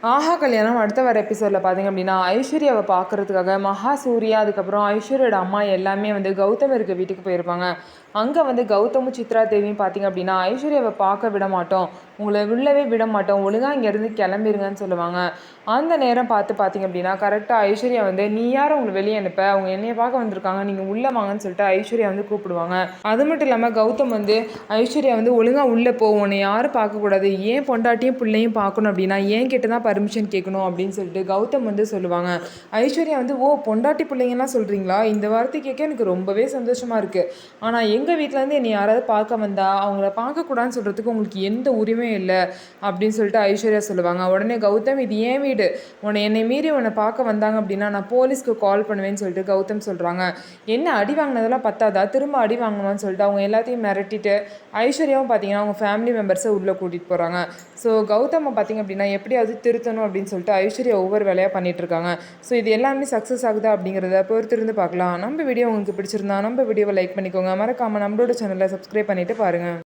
ஆஹா கல்யாணம் அடுத்த வர எபிசோடில் பார்த்தீங்க அப்படின்னா ஐஸ்வர்யாவை பார்க்கறதுக்காக மகா சூர்யா அதுக்கப்புறம் ஐஸ்வர்யோட அம்மா எல்லாமே வந்து கௌதம் இருக்க வீட்டுக்கு போயிருப்பாங்க. அங்கே வந்து கௌதமும் சித்ரா தேவியும் பார்த்தீங்க அப்படின்னா ஐஸ்வர்யாவை பார்க்க விட மாட்டோம், உங்களை உள்ளவே விட மாட்டோம், ஒழுங்காக இங்கேருந்து கிளம்பிருங்கன்னு சொல்லுவாங்க. அந்த நேரம் பார்த்தீங்க அப்படின்னா கரெக்டாக ஐஸ்வர்யா வந்து நீ யாரும் உங்களை வெளியே அனுப்ப, அவங்க என்னைய பார்க்க வந்திருக்காங்க, நீங்கள் உள்ளே வாங்கன்னு சொல்லிட்டு ஐஸ்வர்யா வந்து கூப்பிடுவாங்க. அது மட்டும் இல்லாமல் கௌதம் வந்து ஐஸ்வர்யா வந்து ஒழுங்காக உள்ளே போவோன்னு யாரும் பார்க்கக்கூடாது, ஏன் பொண்டாட்டியும் பிள்ளையும் பார்க்கணும் அப்படின்னா ஏன் கிட்ட தான் பர்மிஷன் கேட்கணும் அப்படின்னு சொல்லிட்டு கௌதம் வந்து சொல்லுவாங்க. ஐஸ்வர்யா வந்து ஓ பொண்டாட்டி பிள்ளைங்கலாம் சொல்கிறீங்களா, இந்த வார்த்தை கேட்க எனக்கு ரொம்பவே சந்தோஷமாக இருக்குது. ஆனால் எங்கள் வீட்டிலேருந்து என்னை யாராவது பார்க்க வந்தால் அவங்கள பார்க்கக்கூடாதுன்னு சொல்கிறதுக்கு உங்களுக்கு எந்த உரிமையும் இல்லை அப்படின்னு சொல்லிட்டு ஐஸ்வர்யா சொல்லுவாங்க. உடனே கௌதம் இது ஏன் வீடு, என்னை மீறி உன்னை பார்க்க வந்தாங்க அப்படின்னா நான் போலீஸ்க்கு கால் பண்ணுவேன்னு சொல்லிட்டு கௌதம் சொல்கிறாங்க. என்ன அடி வாங்கினதெல்லாம் பத்தாதா, திரும்ப அடி வாங்கணும்னு சொல்லிட்டு அவங்க எல்லாத்தையும் மிரட்டிட்டு ஐஸ்வர்யாவும் பார்த்தீங்கன்னா அவங்க ஃபேமிலி மெம்பர்ஸை உள்ளே கூட்டிகிட்டு போகிறாங்க. ஸோ கௌதமை பார்த்தீங்க அப்படின்னா எப்படியாவது திருத்தணும் அப்படின்னு சொல்லிட்டு ஐஸ்வர்யா ஒவ்வொரு வேலையாக பண்ணிட்டு இருக்காங்க. ஸோ இது எல்லாமே சக்ஸஸ் ஆகுதா அப்படிங்கிறத பொறுத்திருந்து பார்க்கலாம். நம்ம வீடியோ உங்களுக்கு பிடிச்சிருந்தா நம்ம வீடியோவை லைக் பண்ணிக்கோங்க, மறக்காமல் நம்மளோட சேனலை சப்ஸ்கிரைப் பண்ணிவிட்டு பாருங்கள்.